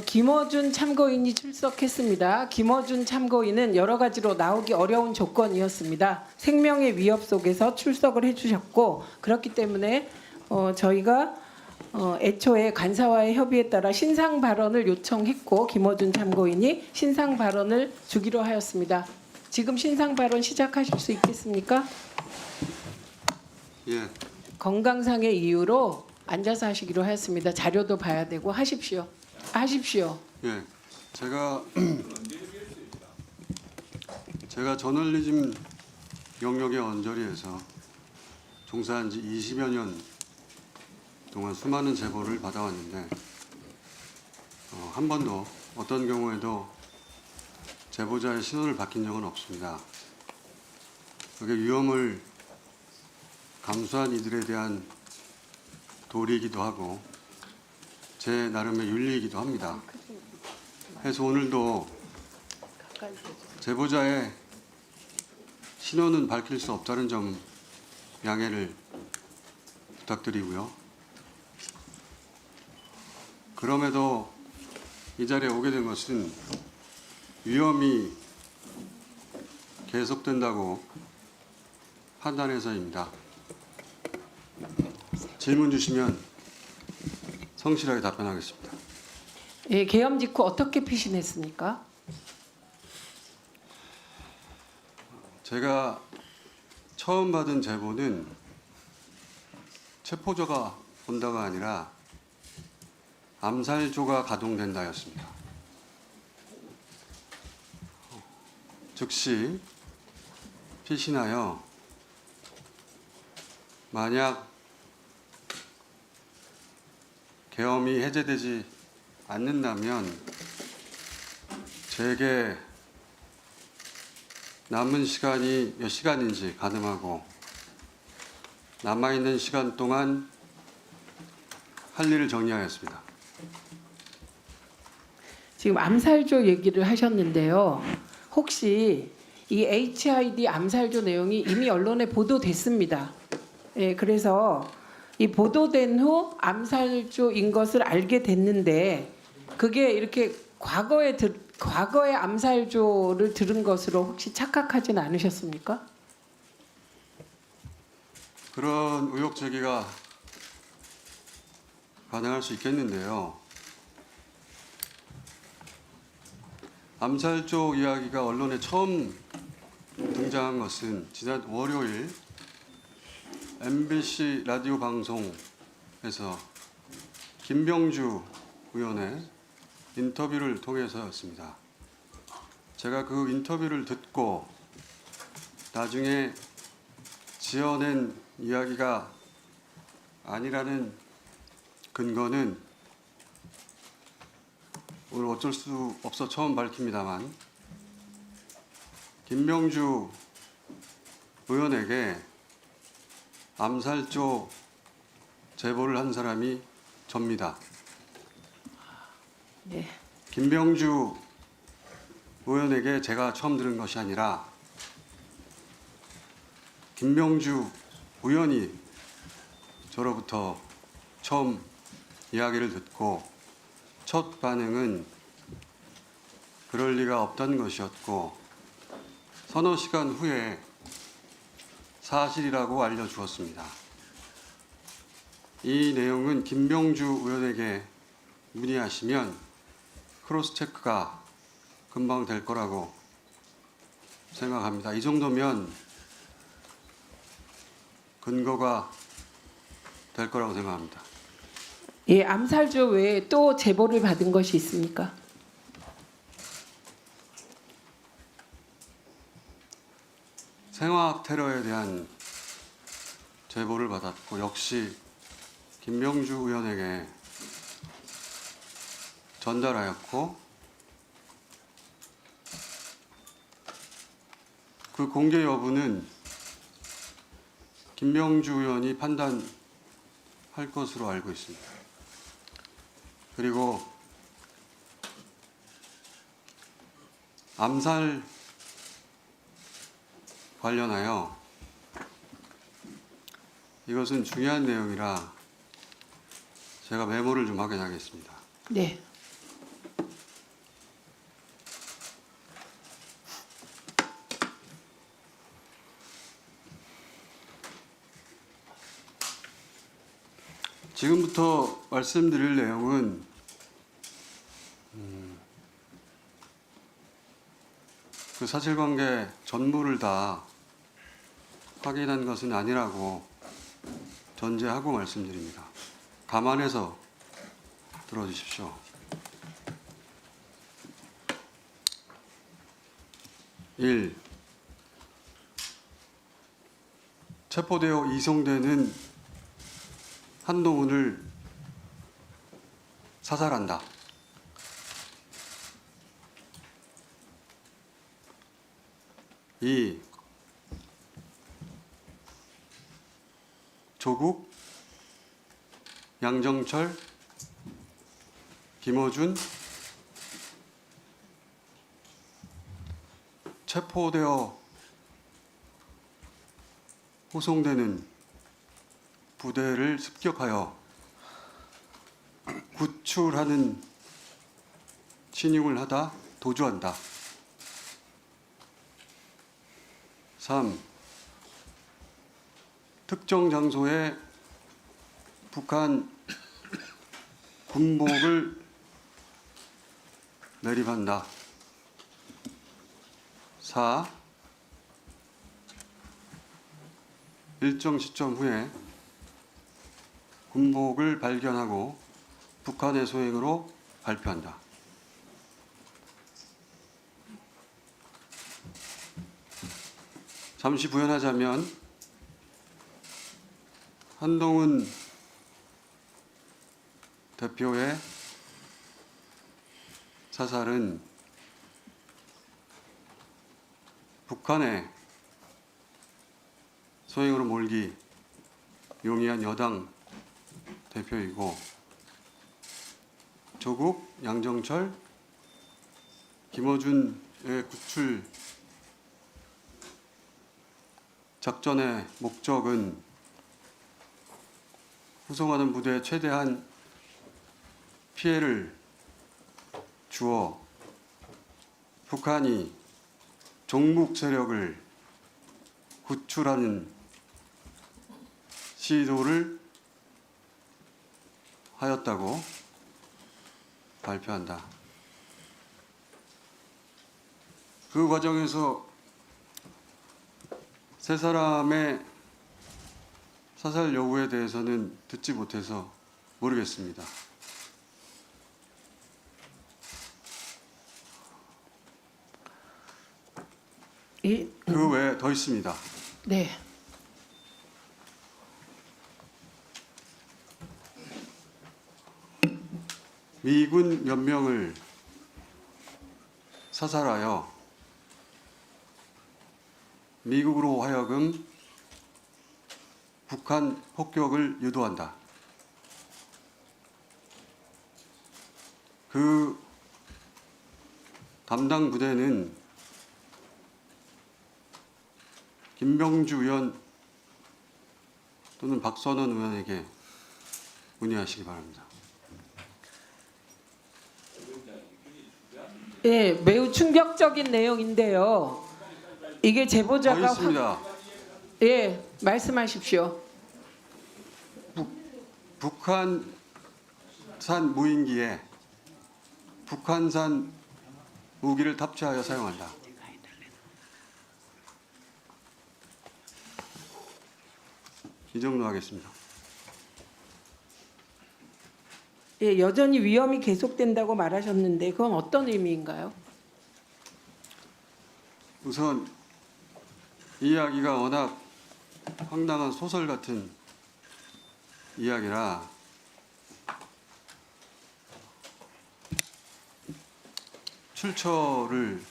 김어준 참고인이 출석했습니다. 김어준 참고인은 여러 가지로 나오기 어려운 조건이었습니다. 생명의 위협 속에서 출석을 해주셨고 그렇기 때문에 저희가 애초에 간사와의 협의에 따라 신상 발언을 요청했고 김어준 참고인이 신상 발언을 주기로 하였습니다. 지금 신상 발언 시작하실 수 있겠습니까? 예, 건강상의 이유로 앉아서 하시기로 하였습니다. 자료도 봐야 되고 하십시오. 예. 제가 저널리즘 영역의 언저리에서 종사한 지 20여 년 동안 수많은 제보를 받아왔는데 한 번도 어떤 경우에도 제보자의 신원을 밝힌 적은 없습니다. 그게 위험을 감수한 이들에 대한 도리이기도 하고 제 나름의 윤리이기도 합니다. 해서 오늘도 제보자의 신원은 밝힐 수 없다는 점 양해를 부탁드리고요. 그럼에도 이 자리에 오게 된 것은 위험이 계속된다고 판단해서입니다. 질문 주시면 성실하게 답변하겠습니다. 예, 계엄 직후 어떻게 피신했습니까? 제가 처음 받은 제보는 체포조가 온다가 아니라 암살조가 가동된다였습니다. 즉시 피신하여 만약 계엄이 해제되지 않는다면 제게 남은 시간이 몇 시간인지 가늠하고 남아있는 시간 동안 할 일을 정리하였습니다. 지금 암살조 얘기를 하셨는데요. 혹시 이 HID 암살조 내용이 이미 언론에 보도됐습니다. 예, 그래서 이 보도된 후 암살조인 것을 알게 됐는데 그게 이렇게 과거에 암살조를 들은 것으로 혹시 착각하지는 않으셨습니까? 그런 의혹 제기가 가능할 수 있겠는데요. 암살조 이야기가 언론에 처음 등장한 것은 지난 월요일 MBC 라디오 방송에서 김병주 의원의 인터뷰를 통해서였습니다. 제가 그 인터뷰를 듣고 나중에 지어낸 이야기가 아니라는 근거는 오늘 어쩔 수 없어 처음 밝힙니다만 김병주 의원에게 암살조 제보를 한 사람이 접니다. 네. 김병주 의원에게 제가 처음 들은 것이 아니라 김병주 의원이 저로부터 처음 이야기를 듣고 첫 반응은 그럴 리가 없다는 것이었고 서너 시간 후에 사실이라고 알려주었습니다. 이 내용은 김병주 의원에게 문의하시면 크로스 체크가 금방 될 거라고 생각합니다. 이 정도면 근거가 될 거라고 생각합니다. 예, 암살조 외에 또 제보를 받은 것이 있습니까? 생화학 테러에 대한 제보를 받았고 역시 김병주 의원에게 전달하였고 그 공개 여부는 김병주 의원이 판단할 것으로 알고 있습니다. 그리고 암살 관련하여 이것은 중요한 내용이라 제가 메모를 좀 확인하겠습니다. 네. 지금부터 말씀드릴 내용은 그 사실관계 전부를 다 확인한 것은 아니라고 전제하고 말씀드립니다. 감안해서 들어주십시오. 1. 체포되어 이송되는 한동훈을 사살한다. 2. 조국, 양정철, 김어준 체포되어 호송되는 부대를 습격하여 구출하는 침입을 하다 도주한다. 3. 특정 장소에 북한 군복을 매립한다. 4. 일정 시점 후에 군복을 발견하고 북한의 소행으로 발표한다. 잠시 부연하자면 한동훈 대표의 사살은 북한의 소행으로 몰기 용이한 여당 대표이고 조국, 양정철, 김어준의 구출 작전의 목적은 후송하는 부대에 최대한 피해를 주어 북한이 종북 세력을 구출하는 시도를 하였다고 발표한다. 그 과정에서 세 사람의 사살 여부에 대해서는 듣지 못해서 모르겠습니다. 그 외에 더 있습니다. 네. 미군 몇 명을 사살하여 미국으로 하여금 북한 폭격을 유도한다. 그 담당 부대는 김병주 의원 또는 박선원 의원에게 문의하시기 바랍니다. 예, 매우 충격적인 내용인데요. 이게 더 제보자가 있습니다. 예, 말씀하십시오. 북한산 무인기에 북한산 무기를 탑재하여 사용한다. 이 정도 하겠습니다. 예, 여전히 위험이 계속된다고 말하셨는데 그건 어떤 의미인가요? 우선 이 이야기가 워낙 황당한 소설 같은 이야기라 출처를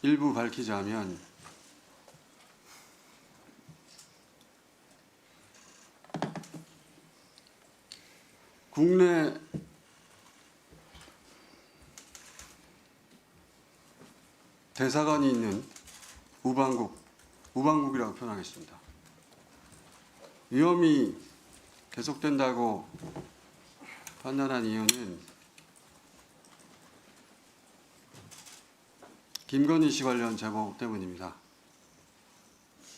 일부 밝히자면 국내 대사관이 있는 우방국이라고 표현하겠습니다. 위험이 계속된다고 판단한 이유는 김건희 씨 관련 제보 때문입니다.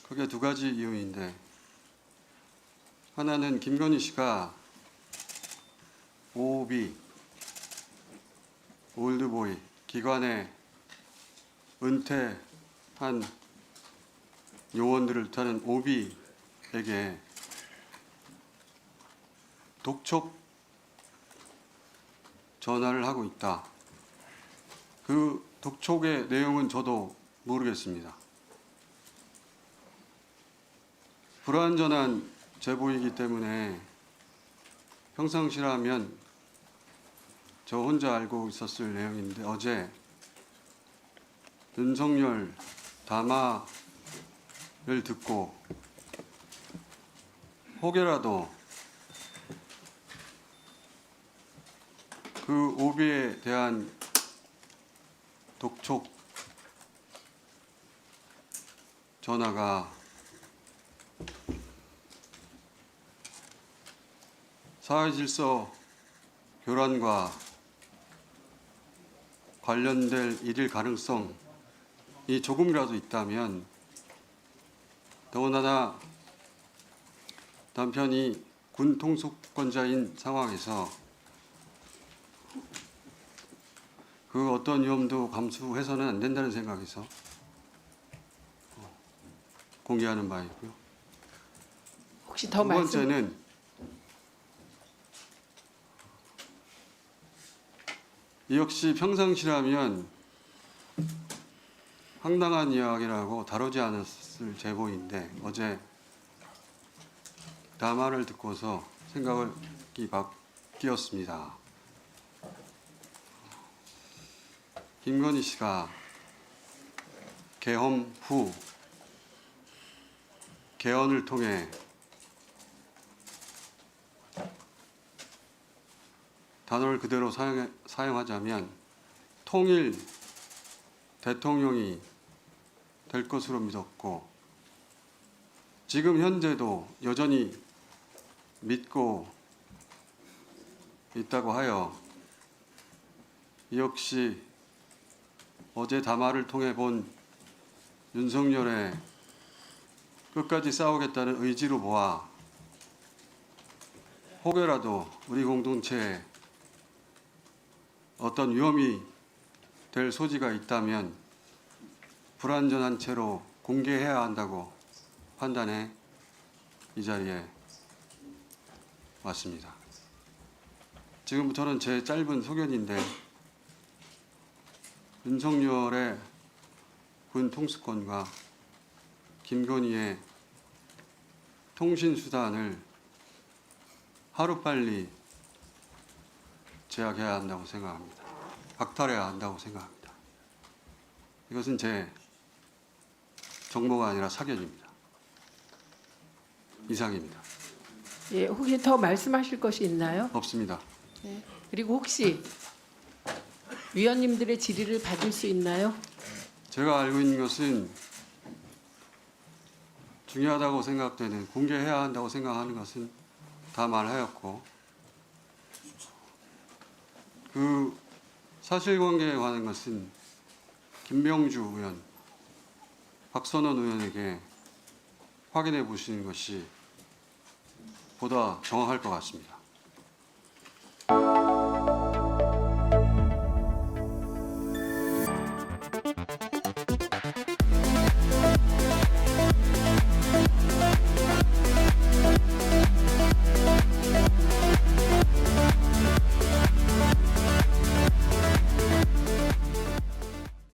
크게 두 가지 이유인데 하나는 김건희 씨가 OB, 올드보이, 기관에 은퇴한 요원들을 뜻하는 OB에게 독촉 전화를 하고 있다. 그 독촉의 내용은 저도 모르겠습니다. 불완전한 제보이기 때문에 평상시라면 저 혼자 알고 있었을 내용인데 어제 윤석열 담화를 듣고 혹여라도 그 오비에 대한 독촉 전화가 사회질서 교란과 관련될 일일 가능성이 조금이라도 있다면, 더군다나 남편이 군 통수권자인 상황에서 그 어떤 위험도 감수해서는 안 된다는 생각에서 공개하는 바이고요. 혹시 더 두 말씀 번째는 이 역시 평상시라면 황당한 이야기라고 다루지 않았을 제보인데 어제 담화를 듣고서 생각이 바뀌었습니다. 김건희 씨가 계엄 후 개헌을 통해 단어를 그대로 사용하자면 통일 대통령이 될 것으로 믿었고, 지금 현재도 여전히 믿고 있다고 하여 이 역시 어제 담화를 통해 본 윤석열의 끝까지 싸우겠다는 의지로 보아 혹여라도 우리 공동체에 어떤 위험이 될 소지가 있다면 불완전한 채로 공개해야 한다고 판단해 이 자리에 왔습니다. 지금부터는 제 짧은 소견인데, 윤석열의 군 통수권과 김건희의 통신수단을 하루빨리 제약해야 한다고 생각합니다. 박탈해야 한다고 생각합니다. 이것은 제 정보가 아니라 사견입니다. 이상입니다. 예, 혹시 더 말씀하실 것이 있나요? 없습니다. 네. 그리고 혹시 위원님들의 질의를 받을 수 있나요? 제가 알고 있는 것은 중요하다고 생각되는, 공개해야 한다고 생각하는 것은 다 말하였고, 그 사실관계에 관한 것은 김명주 의원, 박선원 의원에게 확인해 보시는 것이 보다 정확할 것 같습니다.